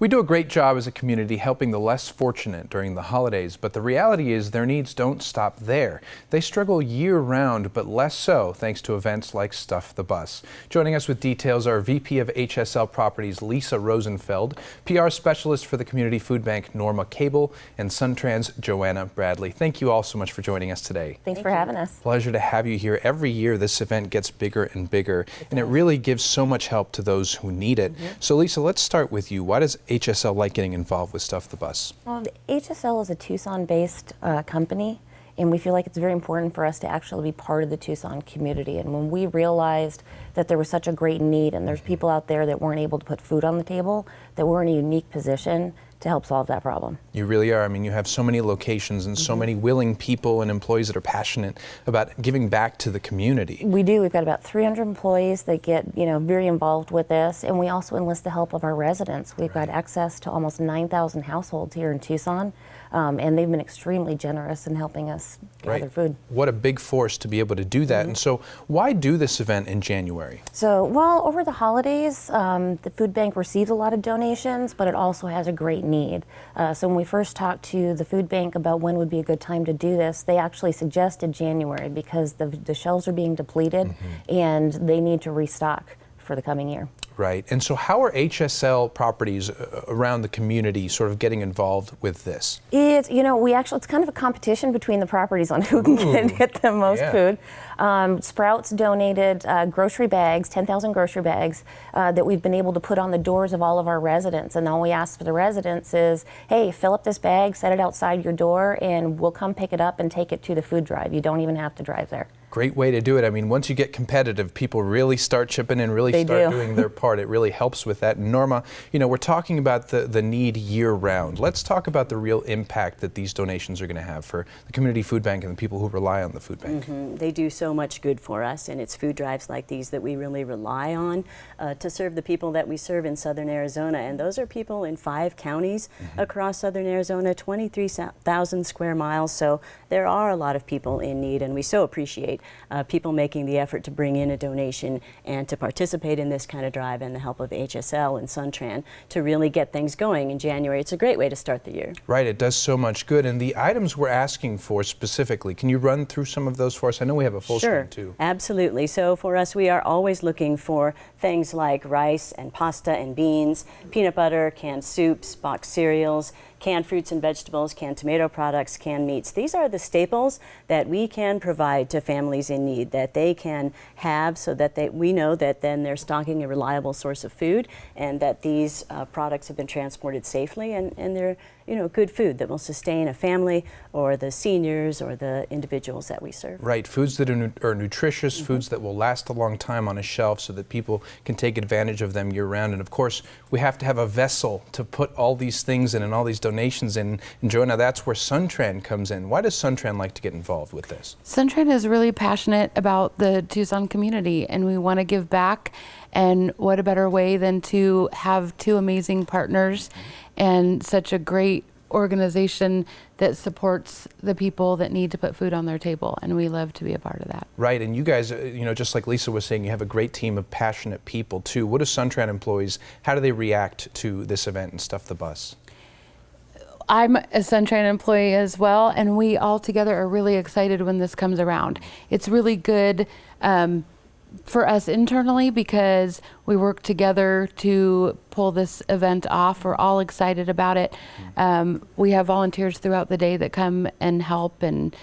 We do a great job as a community helping the less fortunate during the holidays, but the reality is their needs don't stop there. They struggle year-round, but less so thanks to events like Stuff the Bus. Joining us with details are VP of HSL Properties Lisa Rosenfeld, PR Specialist for the Community Food Bank Norma Cable, and SunTran's Joanna Bradley. Thank you all so much for joining us today. Thanks for having us. Pleasure to have you here. Every year this event gets bigger and bigger, and it really gives so much help to those who need it. So Lisa, let's start with you. Why does HSL like getting involved with Stuff the Bus? Well, the HSL is a Tucson-based company, and we feel like it's very important for us to actually be part of the Tucson community. And when we realized that there was such a great need and there's people out there that weren't able to put food on the table, that we're in a unique position to help solve that problem. You really are. I mean, you have so many locations and so many willing people and employees that are passionate about giving back to the community. We do. We've got about 300 employees that get, very involved with this, and we also enlist the help of our residents. We've got access to almost 9,000 households here in Tucson, and they've been extremely generous in helping us gather food. What a big force to be able to do that. And so why do this event in January? So, well, over the holidays, the food bank receives a lot of donations, but it also has a great need. So when we first talked to the food bank about when would be a good time to do this, they actually suggested January because the shelves are being depleted and they need to restock for the coming year. Right. And so how are HSL properties around the community sort of getting involved with this? It's, it's kind of a competition between the properties on who can get the most food. Sprouts donated grocery bags, 10,000 grocery bags that we've been able to put on the doors of all of our residents. And all we ask for the residents is, hey, fill up this bag, set it outside your door, and we'll come pick it up and take it to the food drive. You don't even have to drive there. Great way to do it. I mean, once you get competitive, people really start chipping in, really start doing their part. It really helps with that. And Norma, we're talking about the need year-round. Let's talk about the real impact that these donations are going to have for the community food bank and the people who rely on the food bank. They do so much good for us, and it's food drives like these that we really rely on to serve the people that we serve in southern Arizona. And those are people in 5 counties across southern Arizona, 23,000 square miles. So there are a lot of people in need, and we so appreciate people making the effort to bring in a donation and to participate in this kind of drive, and the help of HSL and SunTran to really get things going in January. It's a great way to start the year. Right, it does so much good. And the items we're asking for specifically, can you run through some of those for us? I know we have a full screen too. Absolutely. So for us, we are always looking for things like rice and pasta and beans, peanut butter, canned soups, boxed cereals, canned fruits and vegetables, canned tomato products, canned meats. These are the staples that we can provide to families in need, that they can have, so that we know that then they're stocking a reliable source of food, and that these products have been transported safely, and they're good food that will sustain a family or the seniors or the individuals that we serve. Right, foods that are nutritious, foods that will last a long time on a shelf so that people can take advantage of them year-round. And of course, we have to have a vessel to put all these things in and all these donations in. And Joanna, that's where SunTran comes in. Why does SunTran like to get involved with this? SunTran is really passionate about the Tucson community, and we want to give back. And what a better way than to have 2 amazing partners and such a great organization that supports the people that need to put food on their table, and we love to be a part of that. Right, and you guys, just like Lisa was saying, you have a great team of passionate people too. What do SunTran employees, how do they react to this event and Stuff the Bus? I'm a SunTran employee as well, and we all together are really excited when this comes around. It's really good for us internally because we work together to pull this event off. We're all excited about it. We have volunteers throughout the day that come and help, and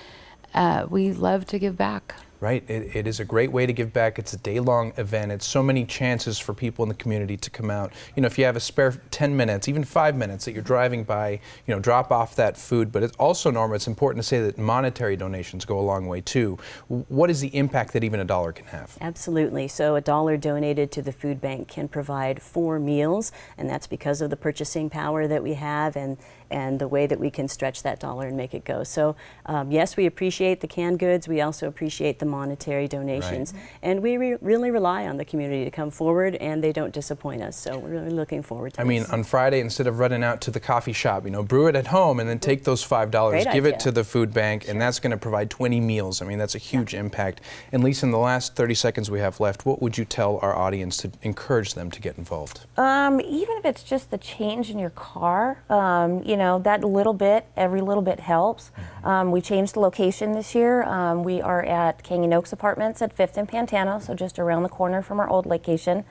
we love to give back. Right, it is a great way to give back. It's a day-long event. It's so many chances for people in the community to come out. If you have a spare 10 minutes, even 5 minutes that you're driving by, drop off that food. But it's also, Norma, it's important to say that monetary donations go a long way too. What is the impact that even $1 can have? Absolutely. So $1 donated to the food bank can provide 4 meals, and that's because of the purchasing power that we have and the way that we can stretch that dollar and make it go. So yes, we appreciate the canned goods. We also appreciate the monetary donations. And we really rely on the community to come forward, and they don't disappoint us. So we're really looking forward to I mean, on Friday, instead of running out to the coffee shop, brew it at home and then take those $5, Great give idea. it to the food bank, and that's going to provide 20 meals. I mean, that's a huge impact. And Lisa, in the last 30 seconds we have left, what would you tell our audience to encourage them to get involved? Even if it's just the change in your car, that little bit, every little bit helps. We changed the location this year. We are at Canyon Oaks Apartments at 5th and Pantano, so just around the corner from our old location.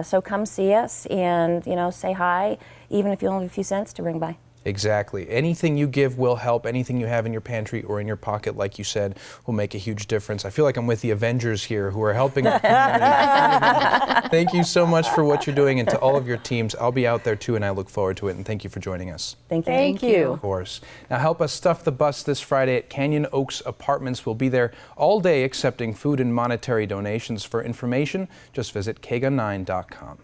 So come see us and, say hi, even if you only have a few cents to bring by. Exactly. Anything you give will help. Anything you have in your pantry or in your pocket, like you said, will make a huge difference. I feel like I'm with the Avengers here who are helping our community. Thank you so much for what you're doing, and to all of your teams. I'll be out there too, and I look forward to it, and thank you for joining us. Thank you. Thank you. Of course. Now help us stuff the bus this Friday at Canyon Oaks Apartments. We'll be there all day accepting food and monetary donations. For information, just visit kgun9.com.